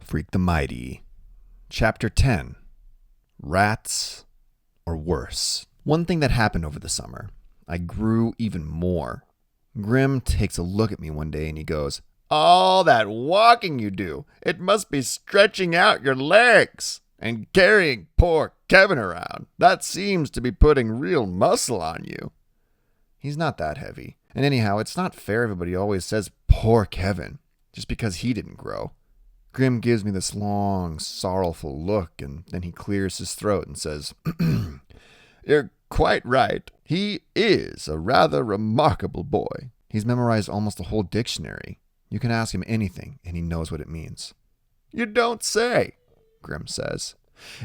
Freak the Mighty. Chapter 10. Rats or worse. One thing that happened over the summer. I grew even more. Grim takes a look at me one day and he goes, "All that walking you do, it must be stretching out your legs and carrying poor Kevin around. That seems to be putting real muscle on you." He's not that heavy. And anyhow, it's not fair everybody always says poor Kevin just because he didn't grow. Grim gives me this long, sorrowful look, and then he clears his throat and says, "You're quite right. He is a rather remarkable boy. He's memorized almost the whole dictionary. You can ask him anything, and he knows what it means." "You don't say," Grim says.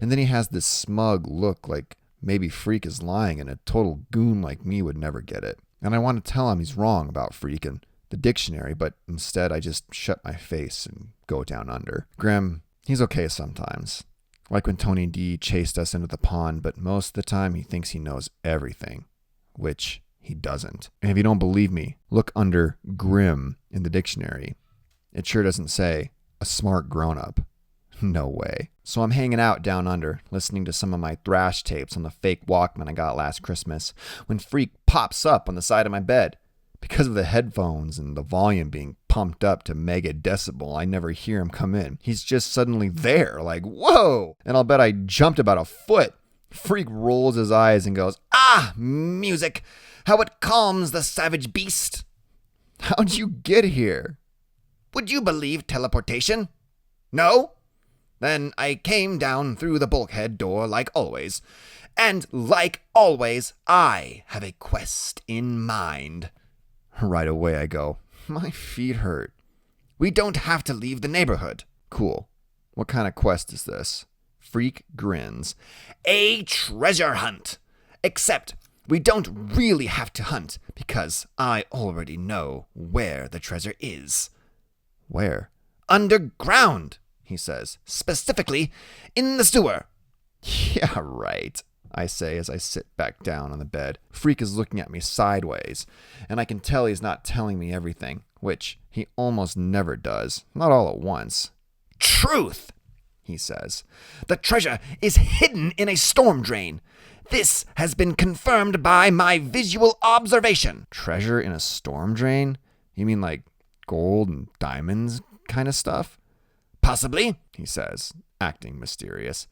And then he has this smug look like maybe Freak is lying and a total goon like me would never get it. And I want to tell him he's wrong about Freak and the dictionary, but instead I just shut my face and go down under. Grim, he's okay sometimes. Like when Tony D chased us into the pond, but most of the time he thinks he knows everything, which he doesn't. And if you don't believe me, look under Grim in the dictionary. It sure doesn't say a smart grown-up. No way. So I'm hanging out down under, listening to some of my thrash tapes on the fake Walkman I got last Christmas, when Freak pops up on the side of my bed. Because of the headphones and the volume being pumped up to mega decibel, I never hear him come in. He's just suddenly there, like, whoa! And I'll bet I jumped about a foot. Freak rolls his eyes and goes, "Ah, music! How it calms the savage beast!" "How'd you get here?" "Would you believe teleportation? No? Then I came down through the bulkhead door like always. And like always, I have a quest in mind." Right away I go, "My feet hurt." "We don't have to leave the neighborhood." "Cool. What kind of quest is this?" Freak grins. "A treasure hunt. Except we don't really have to hunt because I already know where the treasure is." "Where?" "Underground," he says. "Specifically in the sewer." "Yeah, right," I say as I sit back down on the bed. Freak is looking at me sideways, and I can tell he's not telling me everything, which he almost never does, not all at once. "Truth," he says. "The treasure is hidden in a storm drain. This has been confirmed by my visual observation." "Treasure in a storm drain? You mean like gold and diamonds kind of stuff?" "Possibly," he says, acting mysterious.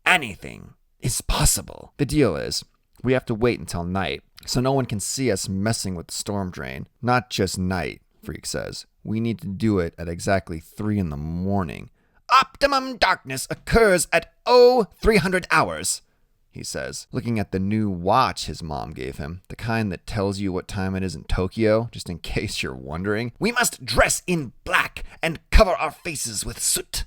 "Anything is possible." The deal is, we have to wait until night, so no one can see us messing with the storm drain. Not just night, Freak says. We need to do it at exactly 3 a.m. "Optimum darkness occurs at 0300 hours, he says, looking at the new watch his mom gave him, the kind that tells you what time it is in Tokyo, just in case you're wondering. "We must dress in black and cover our faces with soot."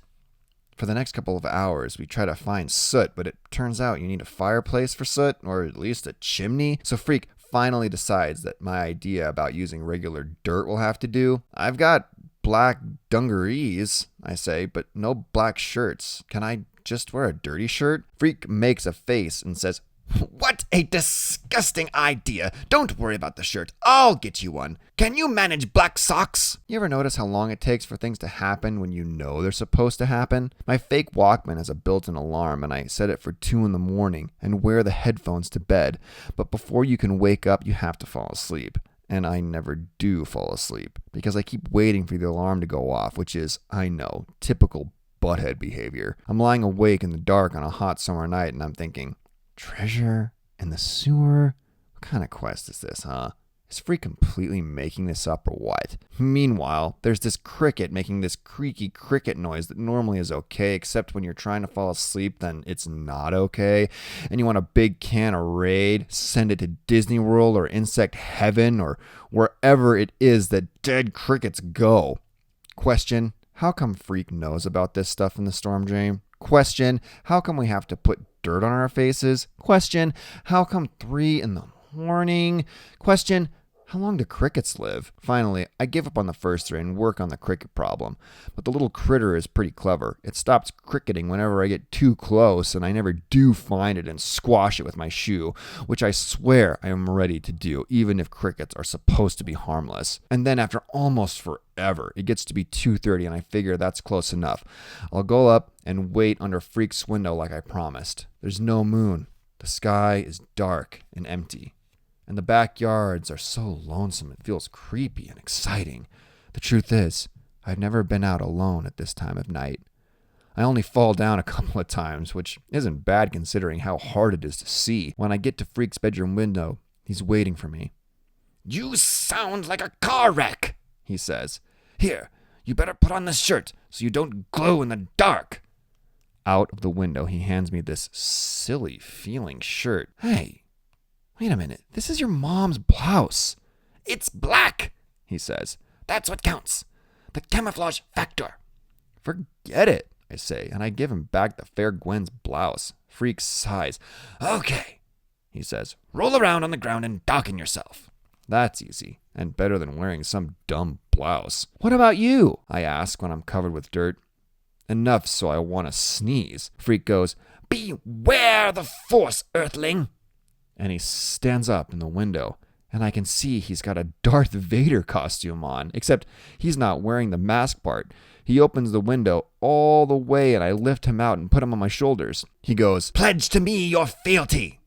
For the next couple of hours, we try to find soot, but it turns out you need a fireplace for soot, or at least a chimney. So Freak finally decides that my idea about using regular dirt will have to do. "I've got black dungarees," I say, "but no black shirts. Can I just wear a dirty shirt?" Freak makes a face and says, "What a disgusting idea. Don't worry about the shirt. I'll get you one. Can you manage black socks?" You ever notice how long it takes for things to happen when you know they're supposed to happen? My fake Walkman has a built-in alarm, and I set it for 2 a.m. and wear the headphones to bed. But before you can wake up, you have to fall asleep. And I never do fall asleep because I keep waiting for the alarm to go off, which is, I know, typical butthead behavior. I'm lying awake in the dark on a hot summer night, and I'm thinking, treasure in the sewer? What kind of quest is this, huh? Is Freak completely making this up or what? Meanwhile, there's this cricket making this creaky cricket noise that normally is okay, except when you're trying to fall asleep, then it's not okay. And you want a big can of Raid, send it to Disney World or Insect Heaven or wherever it is that dead crickets go. Question, how come Freak knows about this stuff in the storm drain? Question, how come we have to put dirt on our faces? Question, how come 3 a.m? Question, How long do crickets live? Finally, I give up on the first three and work on the cricket problem. But the little critter is pretty clever. It stops cricketing whenever I get too close, and I never do find it and squash it with my shoe, which I swear I am ready to do, even if crickets are supposed to be harmless. And then after almost forever, it gets to be 2:30, and I figure that's close enough. I'll go up and wait under Freak's window like I promised. There's no moon. The sky is dark and empty. And the backyards are so lonesome it feels creepy and exciting. The truth is, I've never been out alone at this time of night. I only fall down a couple of times, which isn't bad considering how hard it is to see. When I get to Freak's bedroom window, he's waiting for me. "You sound like a car wreck," he says. "Here, you better put on this shirt so you don't glow in the dark." Out of the window, he hands me this silly-feeling shirt. "Hey, wait a minute, this is your mom's blouse." "It's black," he says. "That's what counts. The camouflage factor." "Forget it," I say, and I give him back the Fair Gwen's blouse. Freak sighs. "Okay," he says. "Roll around on the ground and darken yourself." That's easy, and better than wearing some dumb blouse. "What about you?" I ask when I'm covered with dirt. Enough so I want to sneeze. Freak goes, "Beware the Force, Earthling." And he stands up in the window, and I can see he's got a Darth Vader costume on, except he's not wearing the mask part. He opens the window all the way, and I lift him out and put him on my shoulders. He goes, "Pledge to me your fealty."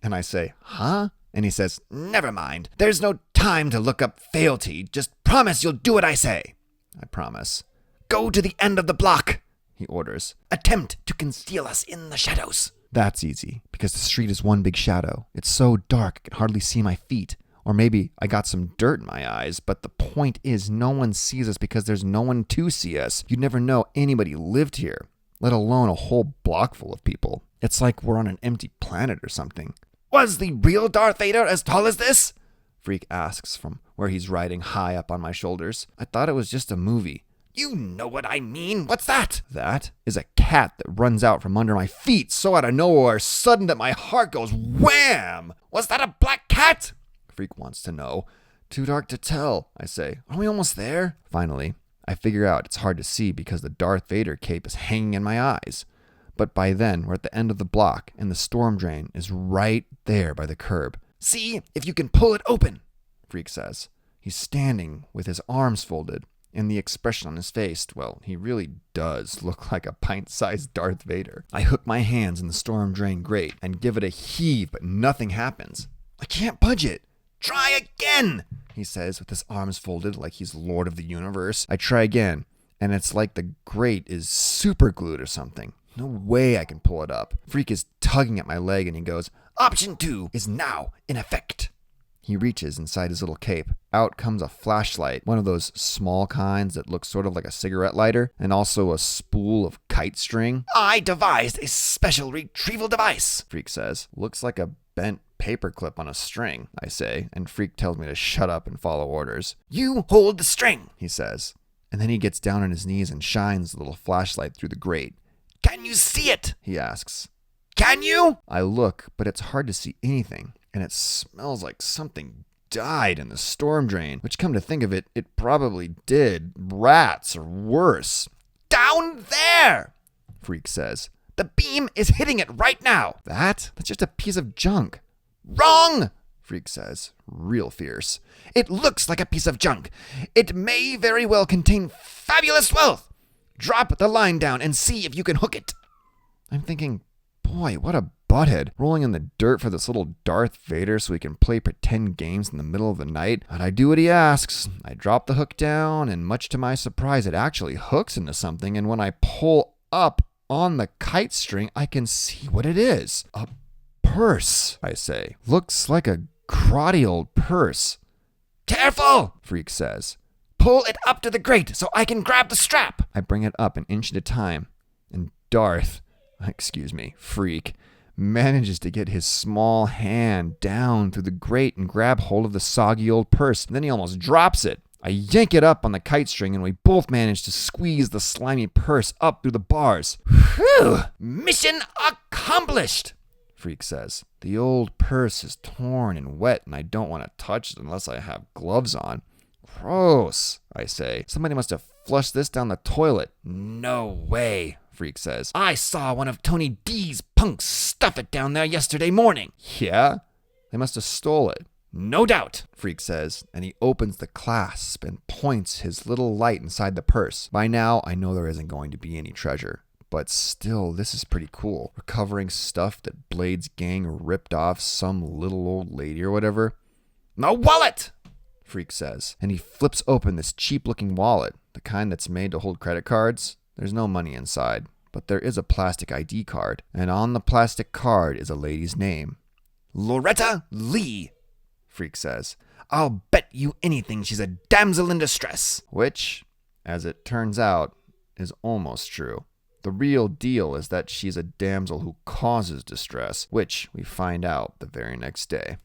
And I say, "Huh?" And he says, "Never mind. There's no time to look up fealty. Just promise you'll do what I say." I promise. "Go to the end of the block," he orders. "Attempt to conceal us in the shadows." That's easy, because the street is one big shadow. It's so dark I can hardly see my feet. Or maybe I got some dirt in my eyes, but the point is no one sees us because there's no one to see us. You'd never know anybody lived here, let alone a whole block full of people. It's like we're on an empty planet or something. "Was the real Darth Vader as tall as this?" Freak asks from where he's riding high up on my shoulders. "I thought it was just a movie." "You know what I mean. What's that?" "That is a cat that runs out from under my feet so out of nowhere, sudden that my heart goes wham!" "Was that a black cat?" Freak wants to know. "Too dark to tell," I say. "Are we almost there?" Finally, I figure out it's hard to see because the Darth Vader cape is hanging in my eyes. But by then, we're at the end of the block, and the storm drain is right there by the curb. "See if you can pull it open," Freak says. He's standing with his arms folded, and the expression on his face, well, he really does look like a pint-sized Darth Vader. I hook my hands in the storm drain grate and give it a heave, but nothing happens. "I can't budge it." "Try again," he says with his arms folded like he's Lord of the Universe. I try again, and it's like the grate is super glued or something. No way I can pull it up. Freak is tugging at my leg, and he goes, "Option 2 is now in effect." He reaches inside his little cape. Out comes a flashlight, one of those small kinds that looks sort of like a cigarette lighter, and also a spool of kite string. "I devised a special retrieval device," Freak says. "Looks like a bent paperclip on a string," I say, and Freak tells me to shut up and follow orders. "You hold the string," he says. And then he gets down on his knees and shines the little flashlight through the grate. "Can you see it?" he asks. "Can you?" I look, but it's hard to see anything, and it smells like something died in the storm drain, which, come to think of it, it probably did. Rats or worse. "Down there," Freak says. "The beam is hitting it right now." That's just a piece of junk. "Wrong," Freak says, real fierce. "It looks like a piece of junk. It may very well contain fabulous wealth. Drop the line down and see if you can hook it." I'm thinking, boy, what a butthead, rolling in the dirt for this little Darth Vader so he can play pretend games in the middle of the night. But I do what he asks. I drop the hook down, and much to my surprise, it actually hooks into something, and when I pull up on the kite string, I can see what it is. A purse, I say. Looks like a crotty old purse. "Careful," Freak says. "Pull it up to the grate so I can grab the strap." I bring it up an inch at a time, and Freak, manages to get his small hand down through the grate and grab hold of the soggy old purse. And then he almost drops it. I yank it up on the kite string, and we both manage to squeeze the slimy purse up through the bars. "Whew! Mission accomplished," Freak says. The old purse is torn and wet and I don't want to touch it unless I have gloves on. Gross, I say. Somebody must have flushed this down the toilet. No way, Freak says. I saw one of Tony D's punks stuff it down there yesterday morning. Yeah? They must have stole it. No doubt, Freak says, and he opens the clasp and points his little light inside the purse. By now, I know there isn't going to be any treasure. But still, this is pretty cool. Recovering stuff that Blade's gang ripped off some little old lady or whatever. My wallet! Freak says, and he flips open this cheap-looking wallet, the kind that's made to hold credit cards. There's no money inside, but there is a plastic ID card, and on the plastic card is a lady's name. Loretta Lee, Freak says. I'll bet you anything she's a damsel in distress. Which, as it turns out, is almost true. The real deal is that she's a damsel who causes distress, which we find out the very next day.